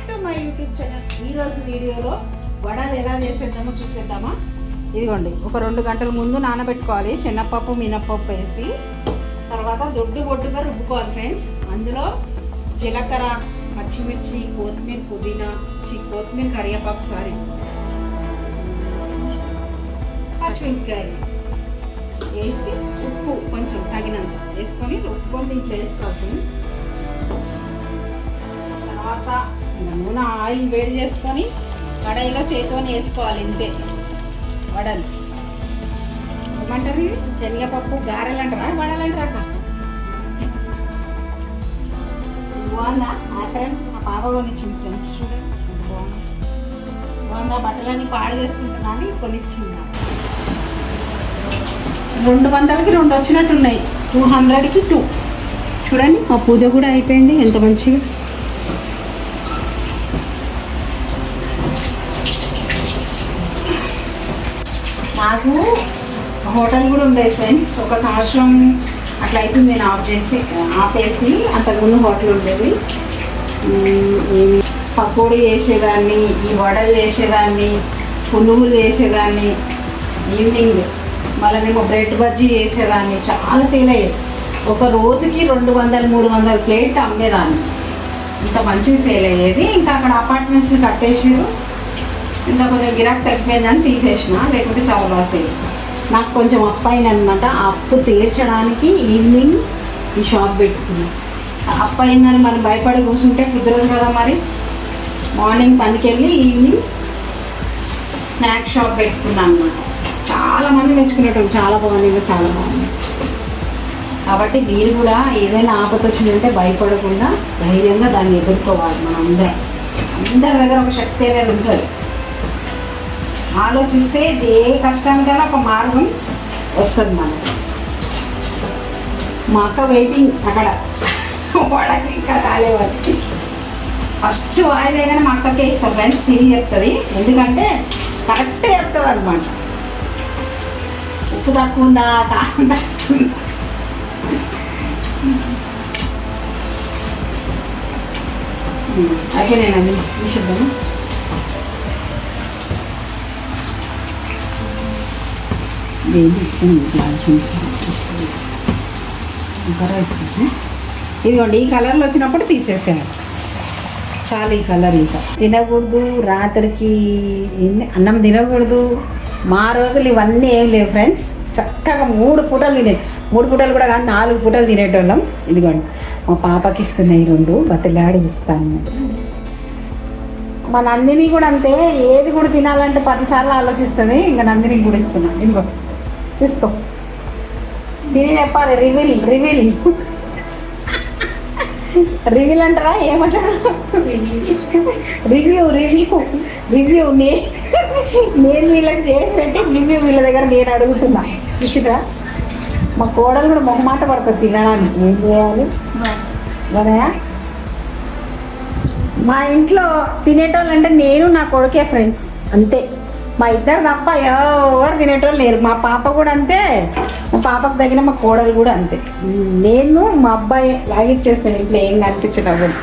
To my YouTube channel. ఈరోజు వీడియోలో వడలు ఎలా చేసేద్దామో చూసేద్దామా. ఇదిగోండి, ఒక 2 గంటల ముందు నానబెట్టుకోవాలి. శనగపప్పు మినప్పప్పు వేసి తర్వాత బొడ్డుగా రుబ్బుకోవాలి ఫ్రెండ్స్. అందులో జీలకర్ర, పచ్చిమిర్చి, కొత్తిమీర, పుదీనా, కొత్తిమీర, కరివేపాకు, పచ్చిమిరపకాయలు వేసి ఉప్పు కొంచెం తగినంత వేసుకొని రుబ్బుకొని దీంట్లో వేసుకోవాలి ఫ్రెండ్స్. తర్వాత నూనె ఆయిల్ వేడి చేసుకొని కడాయిలో చేతితోనే వేసుకోవాలి. ఇంతే వడలు. ఏమంటారు ఇది? శనగపప్పు గారెలు అంటారా, వడలు అంటారా? బాగుందా? మా పాప కొనిచ్చింది ఫ్రెండ్స్. చూడండి బాగుందా. బట్టలన్నీ పాడు చేసుకుంటున్నా అని కొనిచ్చింది. 200కి 2 వచ్చినట్టున్నాయి. 200కి 2. చూడండి, మా పూజ కూడా అయిపోయింది. ఎంత మంచిగా. నాకు హోటల్ కూడా ఉండేది ఫ్రెండ్స్. 1 సంవత్సరం అట్లా అవుతుంది నేను ఆపేసి. అంతకుముందు హోటల్ ఉండేది. పకోడీ చేసేదాన్ని, ఈ వడలు చేసేదాన్ని, పునుగులు చేసేదాన్ని. ఈవినింగ్ మళ్ళీ బ్రెడ్ బజ్జీ చేసేదాన్ని. చాలా సేల్ అయ్యేది. ఒక రోజుకి 200-300 ప్లేట్ అమ్మేదాన్ని. ఇంత మంచిగా సేల్ అయ్యేది. ఇంకా అక్కడ అపార్ట్మెంట్స్ని కట్టేసారు. ఇంకా కొంచెం గిరాక్ తగ్గిపోయిందని తీసేసిన, లేకుంటే చాలా లాస్ అయ్యింది. నాకు కొంచెం అప్పు అయిందనమాట. ఆ అప్పు తీర్చడానికి ఈవినింగ్ ఈ షాప్ పెట్టుకున్నాను. అప్పు అయిందని మనం భయపడి కూర్చుంటే కుదరదు కదా. మరి మార్నింగ్ పనికి వెళ్ళి ఈవినింగ్ స్నాక్ షాప్ పెట్టుకున్నాను అనమాట. చాలామంది మెచ్చుకునేటప్పుడు చాలా బాగుంది, చాలా బాగుంది. కాబట్టి మీరు కూడా ఏదైనా ఆపద వచ్చిందంటే భయపడకుండా ధైర్యంగా దాన్ని ఎదుర్కోవాలి. మనం అందరి దగ్గర ఒక శక్తి అనేది ఉంటుంది. ఆలోచిస్తే ఏ కష్టానికైనా ఒక మార్గం వస్తుంది మనకు. మా అక్క వెయిటింగ్ అక్కడ వాడకి ఇంకా కాలేవాలి. ఫస్ట్ వాయిదా కానీ మా అక్కకే ఇస్తాం ఫ్రెండ్స్. తిరిగి చెప్తుంది, ఎందుకంటే కరెక్ట్ చెప్తుంది అనమాట. ఉప్పు తక్కువ ఉందా, కారం తక్కువ ఉందా. అయితే నేను అది చూద్దాము. ఇదిగోండి, ఈ కలర్లో వచ్చినప్పుడు తీసేసాను. చాలా ఈ కలర్ ఇంకా తినకూడదు. రాత్రికి అన్నం తినకూడదు. మా రోజులు ఇవన్నీ ఏం లేవు ఫ్రెండ్స్. చక్కగా 3 పూటలు తినేది. 3 పూటలు కూడా కాదు, 4 పూటలు తినేటోళ్ళం. ఇదిగోండి, మా పాపకి ఇస్తున్నాయి 2 బతిలాడి ఇస్తాను. మా నందిని కూడా అంతే. ఏది కూడా తినాలంటే 10 సార్లు ఆలోచిస్తుంది. ఇంకా నందిని కూడా ఇస్తున్నాను. ఇదిగో తీసుకో. తిని చెప్పాలి. రివీల్ అంటారా, ఏమంటారా? రివ్యూ నేను వీళ్ళకి చేసి పెట్టి రివ్యూ వీళ్ళ దగ్గర నేను అడుగుతున్నా. చూసిరా, మా కోడలు కూడా మొహమాట పడుతుంది తినడానికి. ఏం చేయాలి కదా. మా ఇంట్లో తినేటోళ్ళు అంటే నేను నా కొడుకే ఫ్రెండ్స్, అంతే. మా ఇద్దరు తప్ప ఎవరు తినేటోళ్ళు లేరు. మా పాప కూడా అంతే. మా పాపకు తగిన మా కోడలు కూడా అంతే. నేను మా అబ్బాయి లాగిచ్చేస్తాను ఇంట్లో ఏం కనిపించినప్పుడు.